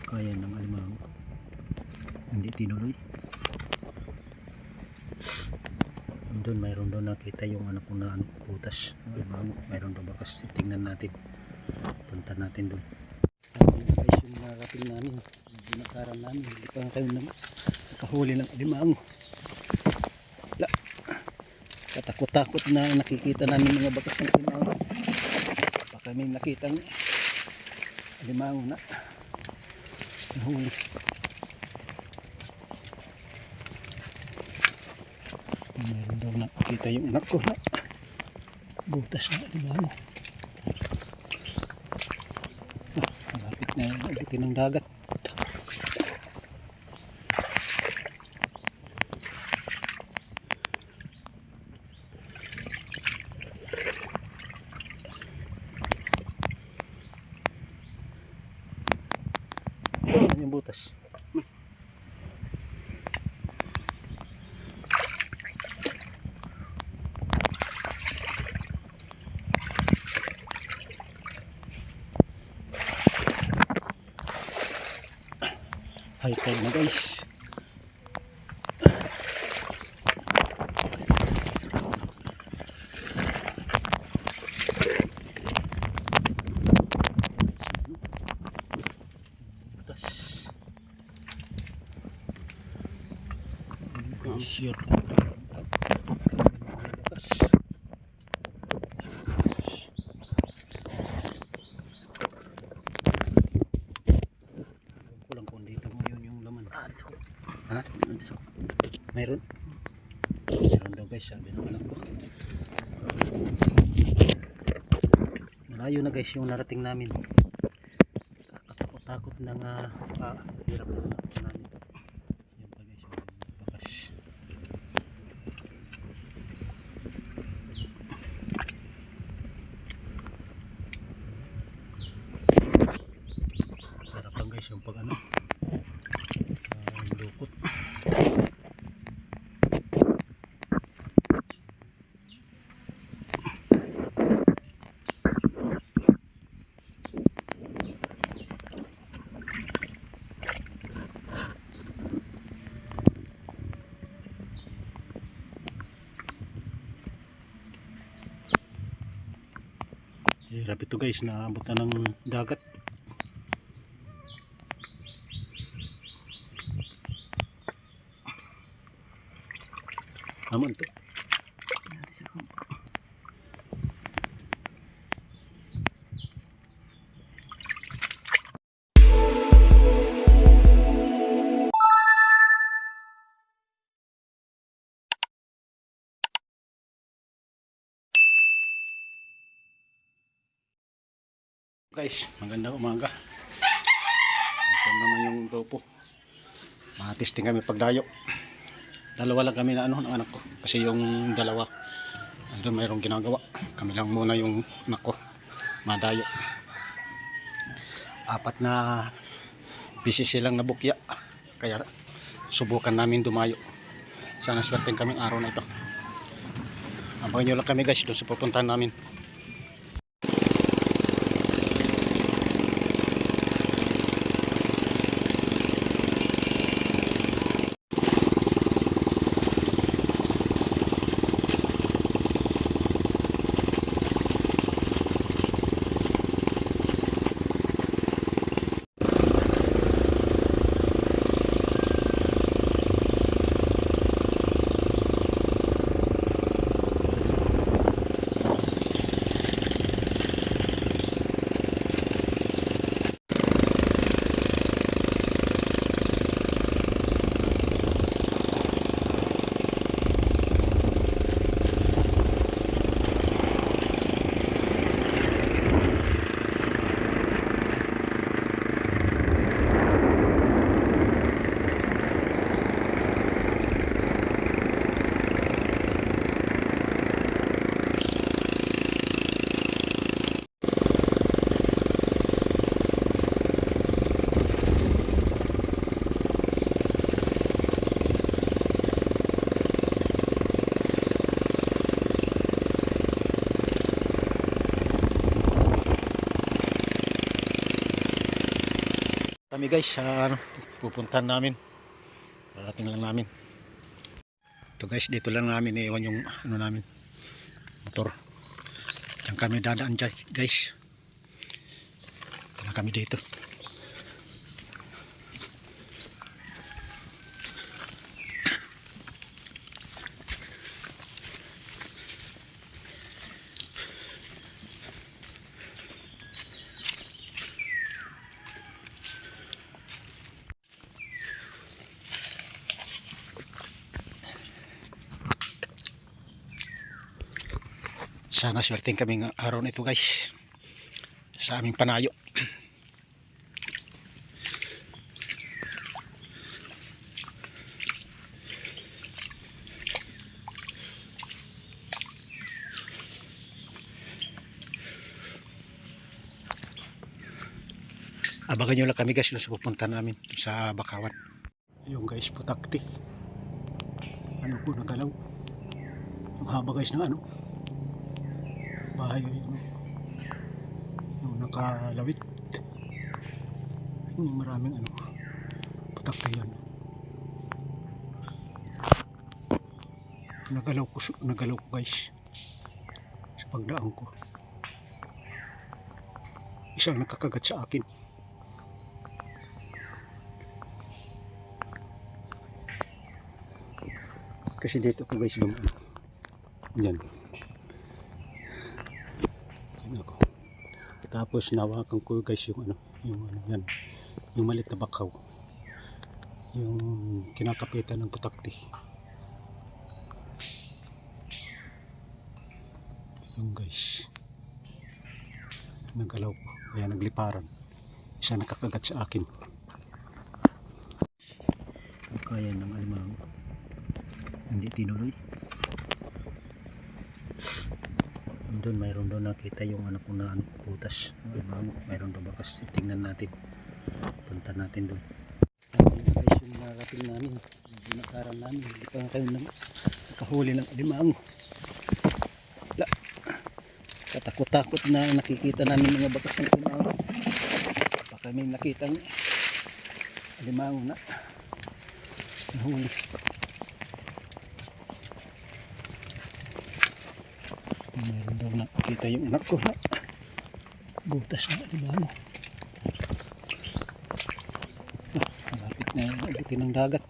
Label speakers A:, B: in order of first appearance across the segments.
A: kaya ng alimango, hindi tinuloy. Doon mayroon doon nakita yung anak ko na butas ng alimango, mayroon doon bakas. Tingnan natin, punta natin doon. Ayun guys yung narating namin, binakaran namin, hindi pa kayo nakahuli ng alimango. Wala, katakot-takot na nakikita namin mga bakas ng alimango. Baka may nakita ng alimango na nahuli. Meron daw nakita yung anak ko na butas na alimango. Malapit na yung abitin ng dagat. Yan yung butas. High tide na guys. Butas. Shit. Ha? Mayroon? Mayroon daw guys, sabi ng anak ko. Malayo na guys yung narating namin. Katakot-takot ng hirap na namin. Yan pa guys, yung bakas. Hirap lang guys yung pag lukot. Hirap ito guys, naabutan ng dagat. Aman to. Guys, magandang umaga. Ito naman yung grupo. Matesting kami pagdayo. Dalawa lang kami na ng anak ko. Kasi yung dalawa andun mayroong ginagawa. Kami lang muna yung anak ko madayo. 4 na busy silang nabukya. Kaya subukan namin dumayo. Sana swerteng kaming araw na ito. Abangan nyo lang kami guys doon sa pupuntahan namin. Kami guys sa pupuntahan namin. Parating lang namin. Ito guys, dito lang namin iwan yung ano namin, motor. Diyan kami dadaan dyan guys. Ito na kami dito. Sana swerteng kami ng araw na ito guys sa aming panayo. Abangan nyo lang kami guys sa pupunta namin sa Bakawan. Yung guys, putakti. Ano po nagalaw? Yung haba guys ng ano? Bahay yung nakalawit. Yung maraming ano, putakti yan. Nagalaw ko guys sa pagdaan ko. Isang nakakagat sa akin. Kasi dito ko guys dumaan. Yan. Yan ako. Tapos nawakan ko guys yung ano yan. Yung maliit na bakaw. Yung kinakapitan ng putakti. Yung guys. Nagalaw ko. Kaya nagliparan. Isa nakakagat sa akin. Kaya ng alimang hindi tinuloy. Doon mayroon doon nakita yung anak ko na butas. Mayroon doon bakas. Tingnan natin. Punta natin doon. Guys, yung narating namin, binakaran namin. Hindi pa kayo nakahuli ng alimango. Katakot-takot na nakikita namin mga bakas ng alimango. Baka may nakitang alimango na nahuli. Mayroon daw nakikita yung anak ko na butas na alimango. Malapit na yung abutin ng dagat.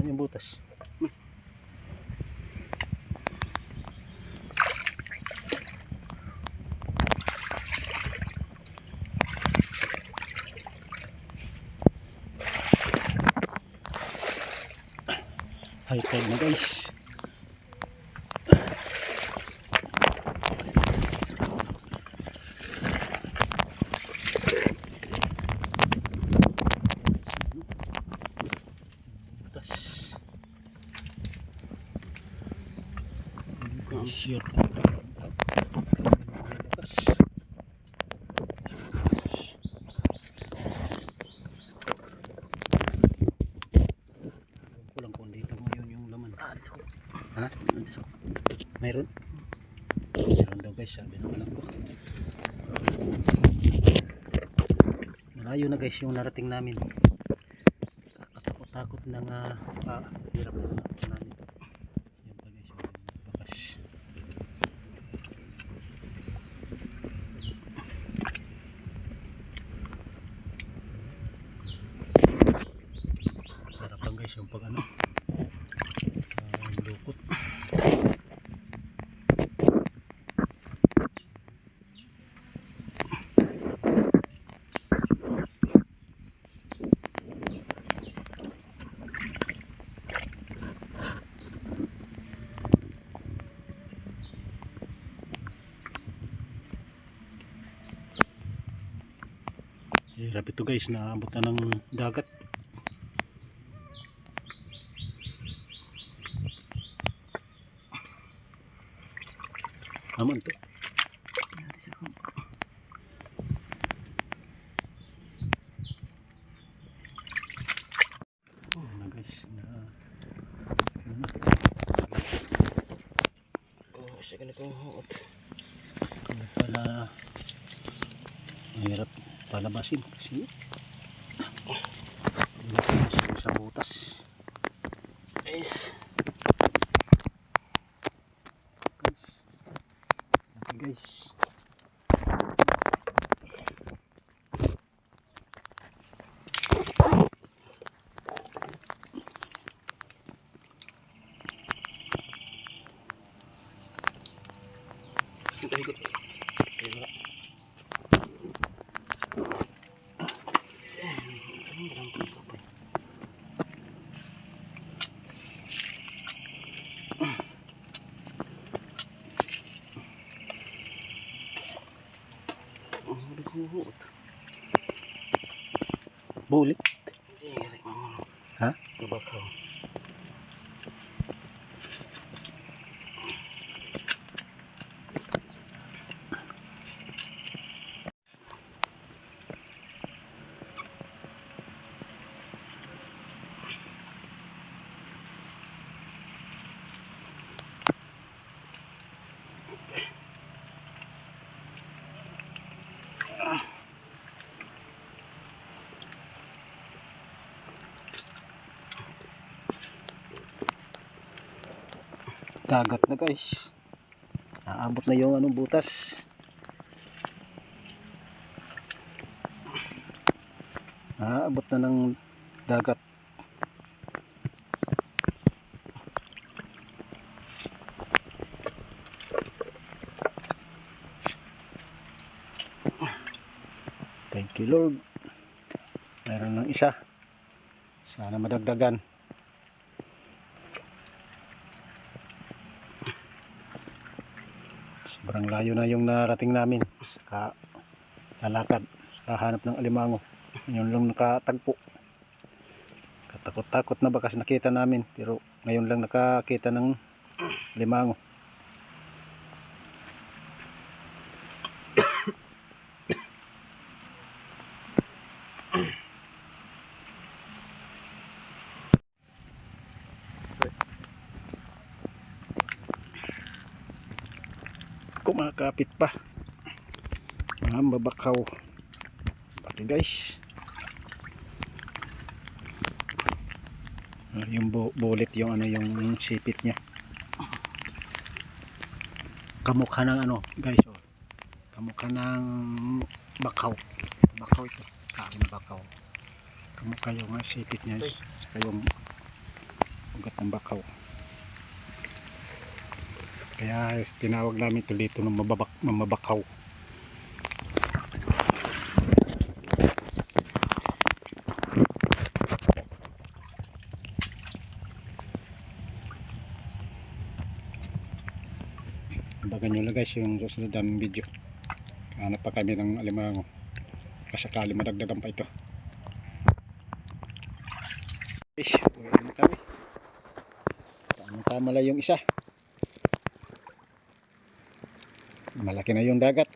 A: Yung butas. High tide na guys. Share ka. Kulang kung dito ngayon yung laman. Ha? Mayroon? Mayroon daw guys, sabi ng anak ko. Malayo na guys yung narating namin. Katakot-takot ng hirap na namin. Yung pag ano lukot. Hirap ito guys, naabot na ng dagat. Aman to. Kaya pala mahirap palabasin kasi hindi na sa butas. Guys. Guys. Bulit. Ha? Dagat na guys. Naabot na yung anong butas. Naabot na ng dagat. Thank you Lord. Meron ng isa. Sana madagdagan. Sobrang layo na yung narating namin sa lalakad, sa hanap ng alimango. Ngayon lang nakatagpo. Katakot-takot na bakas nakita namin, pero ngayon lang nakakita ng alimango. Kumakapit pa mga babakaw. Pati guys, yung bulit yung ano, yung sipit niya. Kamukha ng ano guys, oh. Kamukha ng bakaw. Bakaw ito, kain na bakaw. Kamukha yung sipit niya, saka yung ugat ng bakaw. Kaya tinawag namin ito dito ng mabakaw. Abangan nyo lang guys yung susunod naming video. Hanap pa kami ng alimango. Kasakali madagdagan pa ito. Fish, uwi na kami. Tama lang yung isa. Malaki na yung dagat.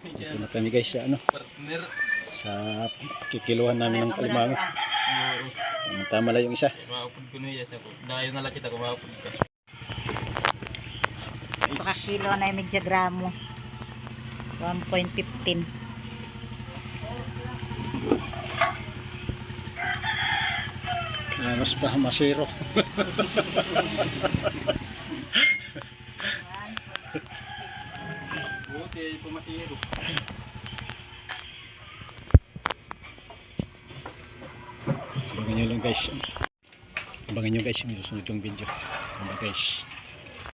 A: Ito na kami guys sa ano, sa kikiluhan namin ng alimango. Tama lang yung isa.
B: Sa kilo na yung gramo 1.15.
A: Mas pa masiro.
C: Buti pumasiro.
A: Abangan nyo lang guys. Abangan nyo guys yung susunod yung video. Ano guys.